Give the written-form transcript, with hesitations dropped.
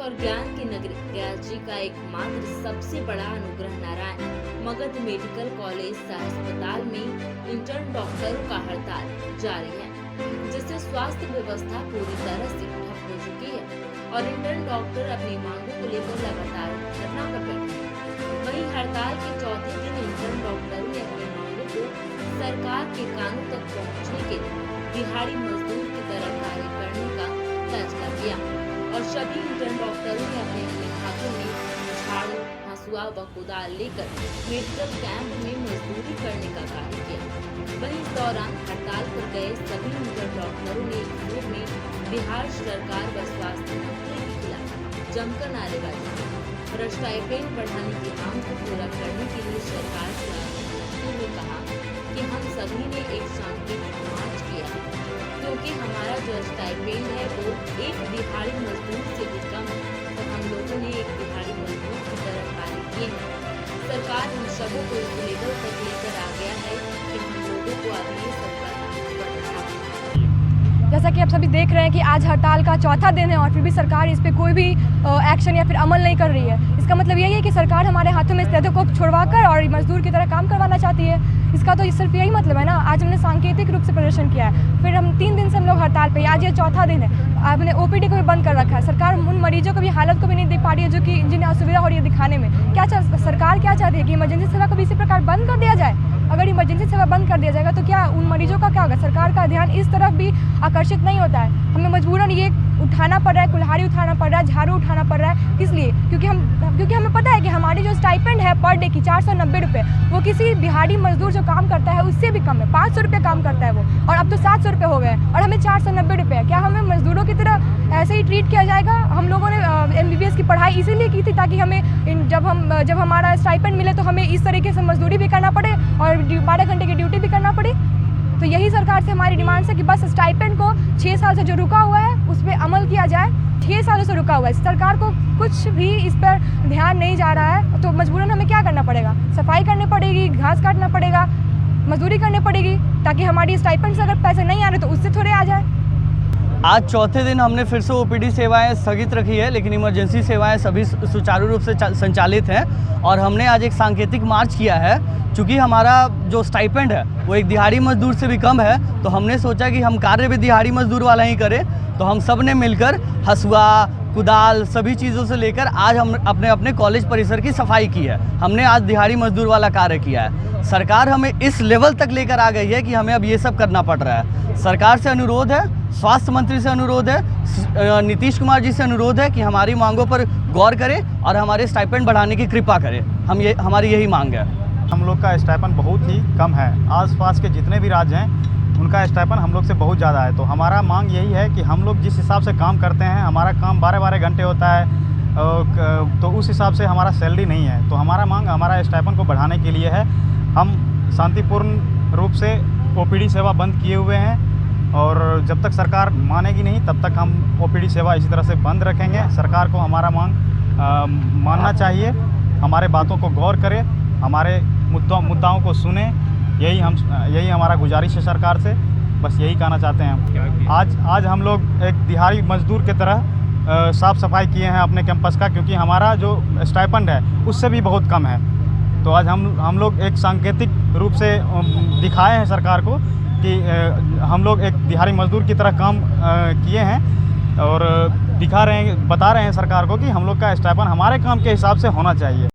और ज्ञान की नगरी गया जी का एकमात्र सबसे बड़ा अनुग्रह नारायण मगध मेडिकल कॉलेज अस्पताल में इंटर्न डॉक्टरों का हड़ताल जारी है, जिससे स्वास्थ्य व्यवस्था पूरी तरह से ठप हो चुकी है और इंटर्न डॉक्टर अपनी मांगों को लेकर लगातार धरना पर बैठे हैं। वहीं हड़ताल के चौथे दिन इंटर्न डॉक्टरों ने अपनी मांगों को सरकार के कानों तक पहुंचने के लिए दिहाड़ी मजदूर की तरह कार्य करने का फैसला किया और सभी इंटर्न डॉक्टरों ने अपने अपने हाथों में झाड़ू, हंसुआ व कुदाल लेकर मेडिकल कैंप में मजदूरी करने का कार्य किया। वहीं इस दौरान हड़ताल पर गए सभी इंटर्न डॉक्टरों ने एक में बिहार सरकार व स्वास्थ्य मंत्री के खिलाफ जमकर नारेबाजी की और स्टाइपेंड बढ़ाने की मांग को पूरा करने के लिए सरकार से आग्रह करते हुए कहा कि हम सभी ने एक सांकेतिक मार्च किया है, क्योंकि हमारा जो स्टाइपेंड है वो एक दिहाड़ी मजदूर से भी कम है और हम लोगों ने एक दिहाड़ी मजदूर की तरह कार्य किए हैं। सरकार हम सबों को इस लेवल तक लेकर आ गया है कि हम लोगों को अब ये सब करना पड़ रहा है। जैसा कि आप सभी देख रहे हैं कि आज हड़ताल का चौथा दिन है और फिर भी सरकार इस पे कोई भी एक्शन या फिर अमल नहीं कर रही है। इसका मतलब यही है कि सरकार हमारे हाथों में स्टेथोस्कोप छुड़वाकर और मजदूर की तरह काम करवाना चाहती है। इसका तो सिर्फ यही मतलब है ना। आज हमने सांकेतिक रूप से प्रदर्शन किया है, फिर हम 3 दिन से हम लोग हड़ताल पे, आज ये चौथा दिन है। आपने ओपीडी को भी बंद कर रखा है। सरकार उन मरीजों को भी हालत को भी नहीं देख पा रही है जो कि जिन्हें असुविधा हो रही है दिखाने में। सरकार क्या चाहती है कि इमरजेंसी सेवा को भी इसी प्रकार बंद कर दिया जाए? अगर इमरजेंसी सेवा बंद कर दिया जाएगा तो क्या उन मरीजों का क्या होगा? सरकार का ध्यान इस तरफ भी आकर्षित नहीं होता है। हमें मजबूरन ये उठाना पड़ रहा है, कुल्हाड़ी उठाना पड़ रहा है, झाड़ू उठाना पड़ रहा है। किस लिए? क्योंकि हमें पता है कि हमारी जो स्टाइपेंड है पर डे की 490 रुपये, वो किसी दिहाड़ी मजदूर जो काम करता है उससे भी कम है। 500 रुपये काम करता है वो, और अब तो 700 रुपये हो गए और हमें 490 रुपये। क्या हमें मजदूरों की तरह ऐसे ही ट्रीट किया जाएगा? हम लोगों ने MBBS की पढ़ाई इसीलिए की थी ताकि हमें जब हमारा स्टाइपेंड मिले तो हमें इस तरीके से मजदूरी भी करना पड़े और 12 घंटे की ड्यूटी भी करना पड़े। तो यही सरकार से हमारी डिमांड है कि बस स्टाइपेंड को 6 साल से जो रुका हुआ है उस पर अमल किया जाए। 6 सालों से रुका हुआ है, सरकार को कुछ भी इस पर ध्यान नहीं जा रहा है। तो मजबूरन हमें क्या करना पड़ेगा? सफाई करनी पड़ेगी, घास काटना पड़ेगा, मजदूरी करनी पड़ेगी, ताकि हमारी स्टाइपेंड से अगर पैसे नहीं आ रहे तो उससे थोड़े आ जाए। आज चौथे दिन हमने फिर से ओपीडी सेवाएं स्थगित रखी है, लेकिन इमरजेंसी सेवाएं सभी सुचारू रूप से संचालित हैं और हमने आज एक सांकेतिक मार्च किया है। चूँकि हमारा जो स्टाइपेंड है वो एक दिहाड़ी मजदूर से भी कम है, तो हमने सोचा कि हम कार्य भी दिहाड़ी मजदूर वाला ही करें। तो हम सब ने मिलकर हसुआ, कुदाल सभी चीज़ों से लेकर आज हम अपने अपने कॉलेज परिसर की सफाई की है। हमने आज दिहाड़ी मजदूर वाला कार्य किया है। सरकार हमें इस लेवल तक लेकर आ गई है कि हमें अब ये सब करना पड़ रहा है। सरकार से अनुरोध है, स्वास्थ्य मंत्री से अनुरोध है, नीतीश कुमार जी से अनुरोध है कि हमारी मांगों पर गौर करें और हमारे स्टाइपेंड बढ़ाने की कृपा करें। हमारी यही मांग है। हम लोग का स्टाइपेंड बहुत ही कम है। आसपास के जितने भी राज्य हैं उनका स्टाइपेंड हम लोग से बहुत ज़्यादा है। तो हमारा मांग यही है कि हम लोग जिस हिसाब से काम करते हैं, हमारा काम 12-12 घंटे होता है, तो उस हिसाब से हमारा सैलरी नहीं है। तो हमारा मांग हमारा स्टाइपेंड को बढ़ाने के लिए है। हम शांतिपूर्ण रूप से ओपीडी सेवा बंद किए हुए हैं और जब तक सरकार मानेगी नहीं तब तक हम ओपीडी सेवा इसी तरह से बंद रखेंगे। सरकार को हमारा मांग मानना चाहिए, हमारे बातों को गौर करें, हमारे मुद्दाओं को सुने। यही हमारा गुजारिश है सरकार से। बस यही कहना चाहते हैं हम। आज हम लोग एक दिहाड़ी मजदूर की तरह साफ़ सफाई किए हैं अपने कैंपस का, क्योंकि हमारा जो स्टाइपेंड है उससे भी बहुत कम है। तो आज हम लोग एक सांकेतिक रूप से दिखाए हैं सरकार को कि हम लोग एक दिहाड़ी मजदूर की तरह काम किए हैं और बता रहे हैं सरकार को कि हम लोग का स्टाइपेंड हमारे काम के हिसाब से होना चाहिए।